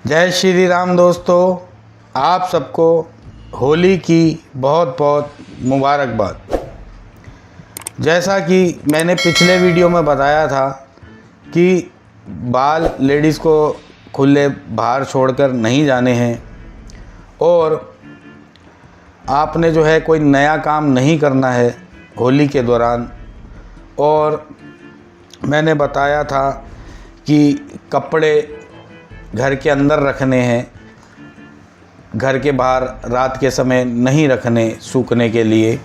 जय श्री राम दोस्तों, आप सबको होली की बहुत बहुत मुबारकबाद। जैसा कि मैंने पिछले वीडियो में बताया था कि बाल लेडीज़ को खुले बाहर छोड़कर नहीं जाने हैं और आपने जो है कोई नया काम नहीं करना है होली के दौरान। और मैंने बताया था कि कपड़े घर के अंदर रखने हैं, घर के बाहर रात के समय नहीं रखने सूखने के लिए।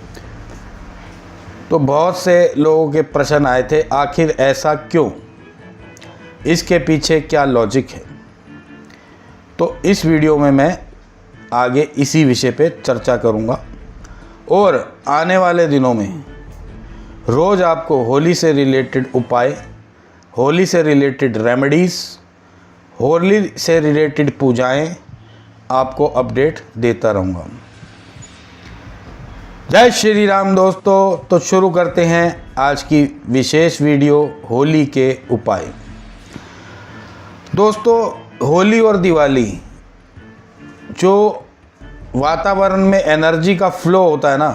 तो बहुत से लोगों के प्रश्न आए थे, आखिर ऐसा क्यों, इसके पीछे क्या लॉजिक है। तो इस वीडियो में मैं आगे इसी विषय पे चर्चा करूँगा और आने वाले दिनों में रोज़ आपको होली से रिलेटेड उपाय, होली से रिलेटेड रेमेडीज़, होली से रिलेटेड पूजाएं आपको अपडेट देता रहूँगा। जय श्री राम दोस्तों। तो शुरू करते हैं आज की विशेष वीडियो, होली के उपाय। दोस्तों, होली और दिवाली जो वातावरण में एनर्जी का फ्लो होता है ना,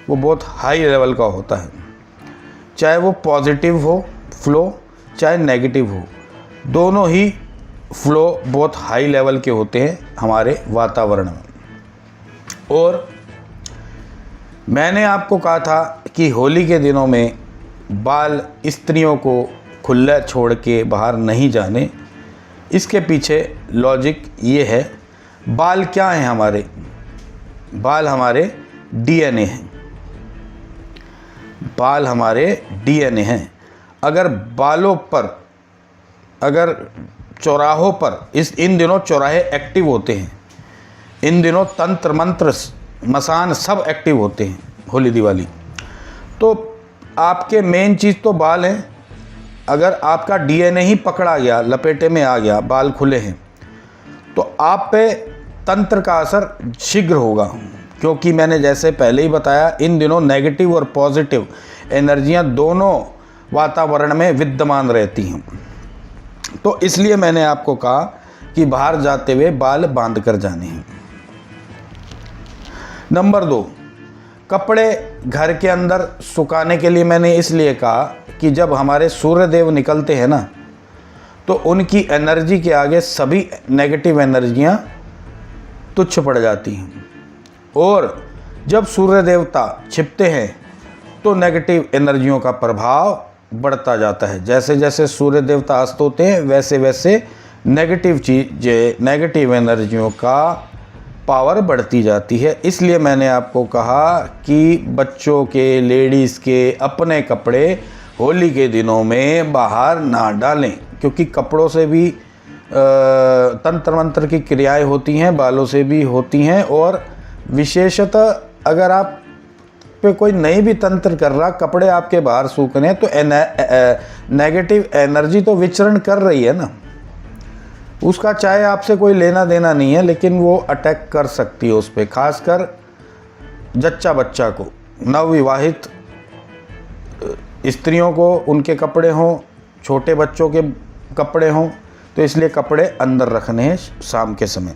वो बहुत हाई लेवल का होता है। चाहे वो पॉजिटिव हो फ्लो, चाहे नेगेटिव हो, दोनों ही फ्लो बहुत हाई लेवल के होते हैं हमारे वातावरण में। और मैंने आपको कहा था कि होली के दिनों में बाल स्त्रियों को खुले छोड़ के बाहर नहीं जाने। इसके पीछे लॉजिक ये है, बाल क्या हैं हमारे? बाल हमारे डीएनए हैं। बाल हमारे डीएनए हैं। अगर बालों पर, अगर चौराहों पर, इन दिनों चौराहे एक्टिव होते हैं, इन दिनों तंत्र मंत्र मसान सब एक्टिव होते हैं होली दिवाली। तो आपके मेन चीज़ तो बाल हैं। अगर आपका डीएनए ही पकड़ा गया, लपेटे में आ गया, बाल खुले हैं, तो आप पे तंत्र का असर शीघ्र होगा। क्योंकि मैंने जैसे पहले ही बताया, इन दिनों नेगेटिव और पॉजिटिव एनर्जियां दोनों वातावरण में विद्यमान रहती हैं। तो इसलिए मैंने आपको कहा कि बाहर जाते हुए बाल बांध कर जाने हैं। नंबर 2, कपड़े घर के अंदर सुखाने के लिए मैंने इसलिए कहा कि जब हमारे सूर्य देव निकलते हैं ना, तो उनकी एनर्जी के आगे सभी नेगेटिव एनर्जियां तुच्छ पड़ जाती हैं। और जब सूर्य देवता छिपते हैं तो नेगेटिव एनर्जियों का प्रभाव बढ़ता जाता है। जैसे जैसे सूर्य देवता अस्त होते हैं, वैसे वैसे नेगेटिव चीज़ें, नेगेटिव एनर्जियों का पावर बढ़ती जाती है। इसलिए मैंने आपको कहा कि बच्चों के, लेडीज़ के अपने कपड़े होली के दिनों में बाहर ना डालें, क्योंकि कपड़ों से भी तंत्र मंत्र की क्रियाएं होती हैं, बालों से भी होती हैं। और विशेषतः अगर आप पे कोई नहीं भी तंत्र कर रहा, कपड़े आपके बाहर सूख रहे हैं, तो नेगेटिव एनर्जी तो विचरण कर रही है ना, उसका चाहे आपसे कोई लेना देना नहीं है, लेकिन वो अटैक कर सकती है उस पर। खासकर जच्चा बच्चा को, नवविवाहित स्त्रियों को उनके कपड़े हों, छोटे बच्चों के कपड़े हों, तो इसलिए कपड़े अंदर रखने हैं शाम के समय।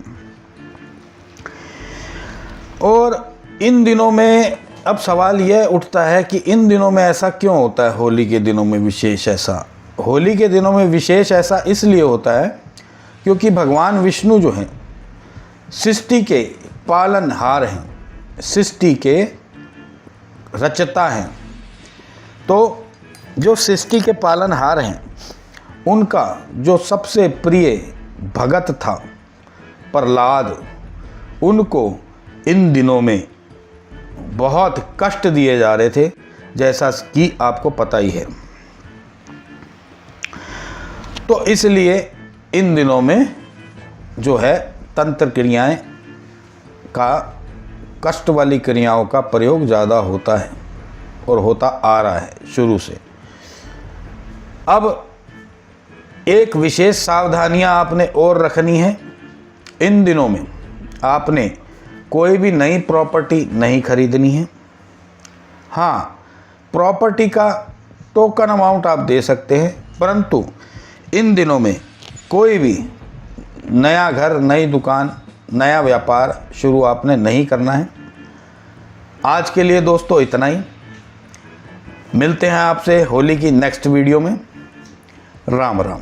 और इन दिनों में अब सवाल यह उठता है कि इन दिनों में ऐसा क्यों होता है? होली के दिनों में विशेष ऐसा, होली के दिनों में विशेष ऐसा इसलिए होता है क्योंकि भगवान विष्णु जो हैं, सृष्टि के पालनहार हैं, सृष्टि के रचता हैं। तो जो सृष्टि के पालनहार हैं, उनका जो सबसे प्रिय भगत था प्रहलाद, उनको इन दिनों में बहुत कष्ट दिए जा रहे थे, जैसा कि आपको पता ही है। तो इसलिए इन दिनों में जो है तंत्र क्रियाएं का, कष्ट वाली क्रियाओं का प्रयोग ज़्यादा होता है और होता आ रहा है शुरू से। अब एक विशेष सावधानियां आपने और रखनी है। इन दिनों में आपने कोई भी नई प्रॉपर्टी नहीं खरीदनी है। हाँ, प्रॉपर्टी का टोकन अमाउंट आप दे सकते हैं, परंतु इन दिनों में कोई भी नया घर, नई दुकान, नया व्यापार शुरू आपने नहीं करना है। आज के लिए दोस्तों इतना ही। मिलते हैं आपसे होली की नेक्स्ट वीडियो में। राम राम।